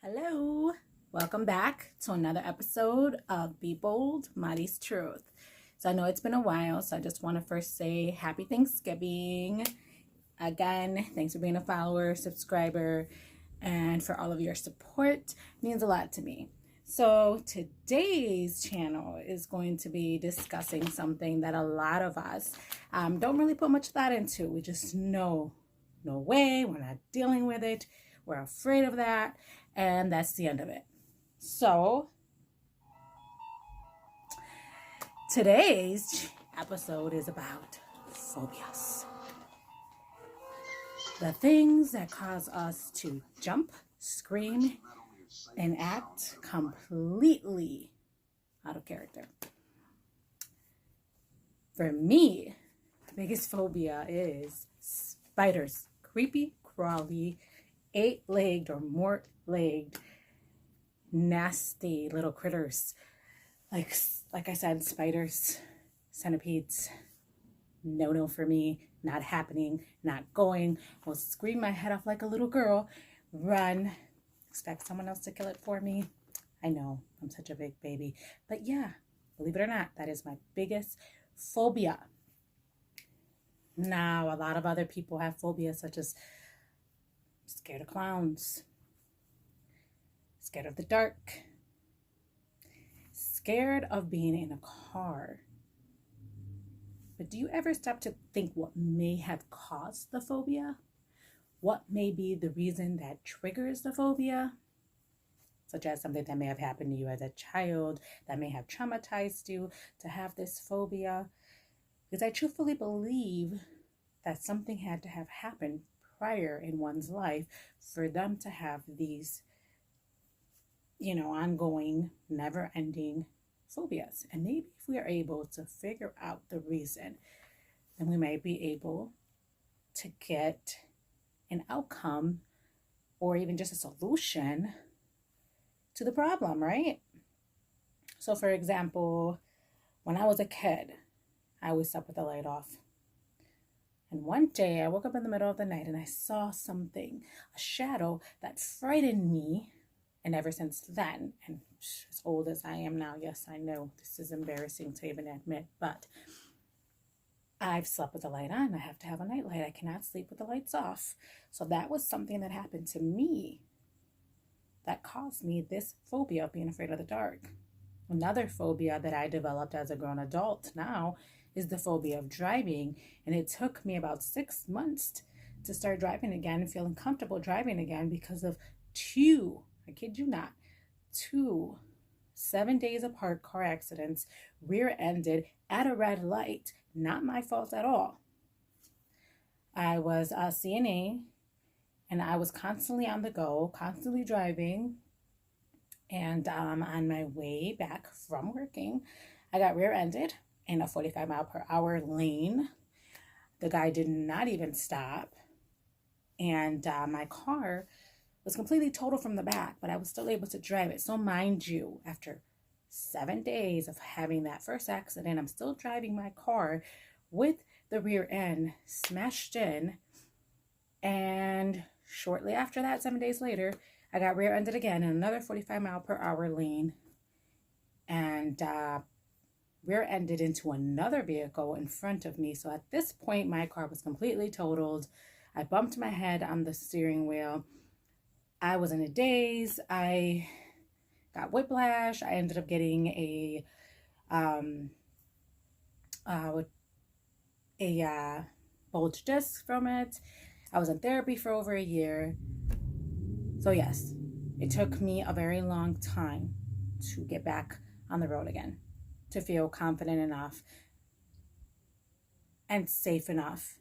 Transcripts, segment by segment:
Hello, welcome back to another episode of Be Bold, Mari's Truth. So I know it's been a while, so I just want to first say happy Thanksgiving. Again, thanks for being a follower, subscriber, and for all of your support. It means a lot to me. So today's channel is going to be discussing something that a lot of us don't really put much thought into. We just know, no way, we're not dealing with it. We're afraid of that. And that's the end of it. So today's episode is about phobias. The things that cause us to jump, scream, and act completely out of character. For me, the biggest phobia is spiders. Creepy, crawly, 8-legged or more legged, nasty little critters. Like I said, spiders, centipedes, no for me, not happening, not going. Will scream my head off like a little girl, run, expect someone else to kill it for me. I know, I'm such a big baby. But yeah, believe it or not, that is my biggest phobia. Now, a lot of other people have phobias such as scared of clowns, scared of the dark, scared of being in a car. But do you ever stop to think what may have caused the phobia? What may be the reason that triggers the phobia? Such as something that may have happened to you as a child that may have traumatized you to have this phobia. Because I truthfully believe that something had to have happened prior in one's life for them to have these ongoing, never-ending phobias. And maybe if we are able to figure out the reason, then we might be able to get an outcome or even just a solution to the problem, right? So for example, when I was a kid, I always slept with the light off. And one day I woke up in the middle of the night and I saw something, a shadow that frightened me. And ever since then, and as old as I am now, yes, I know this is embarrassing to even admit, but I've slept with the light on. I have to have a night light. I cannot sleep with the lights off. So that was something that happened to me that caused me this phobia of being afraid of the dark. Another phobia that I developed as a grown adult now is the phobia of driving. And it took me about 6 months to start driving again and feeling comfortable driving again because of two, I kid you not, 2 7 days apart car accidents, rear-ended at a red light. Not my fault at all. I was a CNA and I was constantly on the go, constantly driving. And on my way back from working, I got rear-ended in a 45-mile-per-hour lane. The guy did not even stop. And my car was completely totaled from the back, but I was still able to drive it. So mind you, after 7 days of having that first accident, I'm still driving my car with the rear end smashed in. And shortly after that, 7 days later, I got rear-ended again in another 45-mile-per-hour lane and rear-ended into another vehicle in front of me. So at this point, my car was completely totaled. I bumped my head on the steering wheel. I was in a daze. I got whiplash. I ended up getting a bulge disc from it. I was in therapy for over a year. So yes, it took me a very long time to get back on the road again, to feel confident enough and safe enough.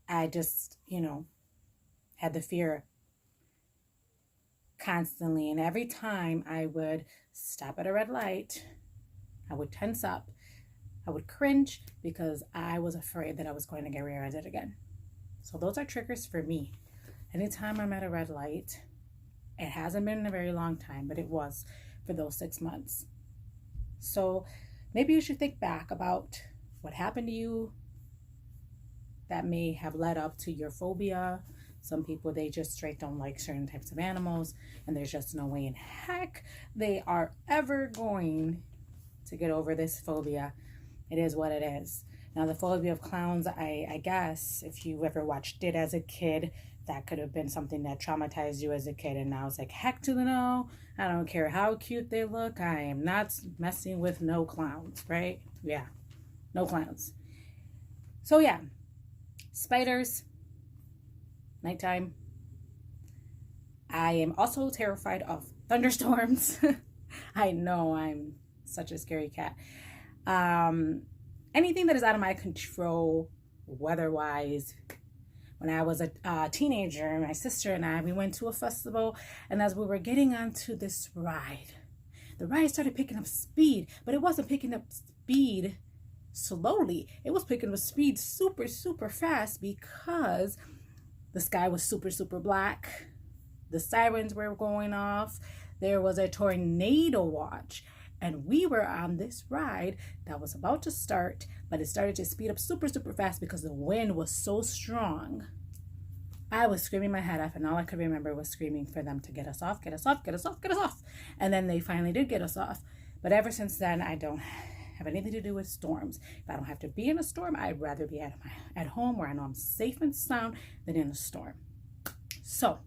I just, had the fear constantly. And every time I would stop at a red light, I would tense up. I would cringe because I was afraid that I was going to get rear-ended again. So those are triggers for me. Anytime I'm at a red light, it hasn't been in a very long time, but it was for those 6 months. So maybe you should think back about what happened to you that may have led up to your phobia, Some people, they just straight don't like certain types of animals, and there's just no way in heck they are ever going to get over this phobia. It is what it is. Now, the phobia of clowns, I guess, if you ever watched it as a kid, that could have been something that traumatized you as a kid, and now it's like, heck to the no. I don't care how cute they look. I am not messing with no clowns, right? Yeah, no clowns. So yeah, spiders, nighttime. I am also terrified of thunderstorms. I know I'm such a scary cat. Anything that is out of my control, weather-wise. When I was a teenager, my sister and I, we went to a festival, and as we were getting onto this ride, the ride started picking up speed, but it wasn't picking up speed slowly. It was picking up speed super, super fast because the sky was super, super black. The sirens were going off. There was a tornado watch. And we were on this ride that was about to start, but it started to speed up super, super fast because the wind was so strong. I was screaming my head off, and all I could remember was screaming for them to get us off, get us off, get us off, get us off. And then they finally did get us off. But ever since then, I don't have anything to do with storms. If I don't have to be in a storm, I'd rather be at home where I know I'm safe and sound than in a storm. So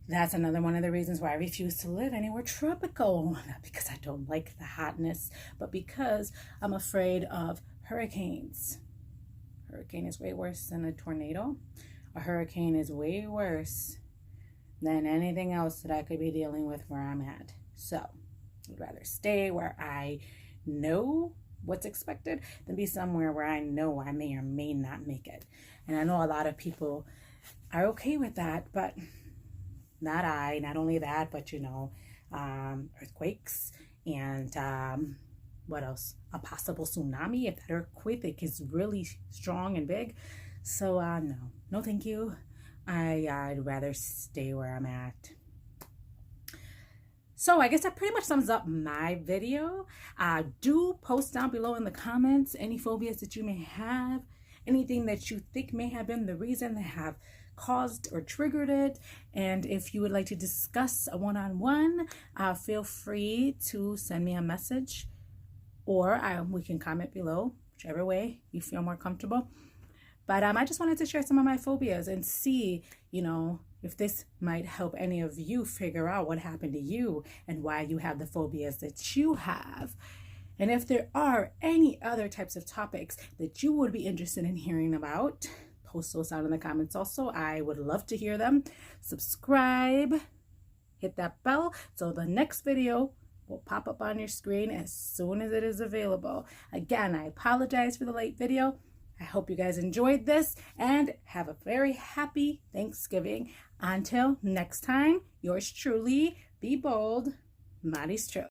that's another one of the reasons why I refuse to live anywhere tropical. Not because I don't like the hotness, but because I'm afraid of hurricanes. A hurricane is way worse than a tornado. A hurricane is way worse than anything else that I could be dealing with where I'm at. So I'd rather stay where I know what's expected than be somewhere where I know I may or may not make it. And I know a lot of people are okay with that, but not I. Not only that, but earthquakes and what else? A possible tsunami if that earthquake is really strong and big. So no thank you. I'd rather stay where I'm at. So I guess that pretty much sums up my video. Do post down below in the comments any phobias that you may have, anything that you think may have been the reason they have caused or triggered it. And if you would like to discuss a one-on-one, feel free to send me a message, or we can comment below, whichever way you feel more comfortable. But I just wanted to share some of my phobias and see, if this might help any of you figure out what happened to you and why you have the phobias that you have. And if there are any other types of topics that you would be interested in hearing about, post those down in the comments also. I would love to hear them. Subscribe, hit that bell so the next video will pop up on your screen as soon as it is available. Again, I apologize for the late video. I hope you guys enjoyed this and have a very happy Thanksgiving. Until next time, yours truly, be bold, Maddie's True.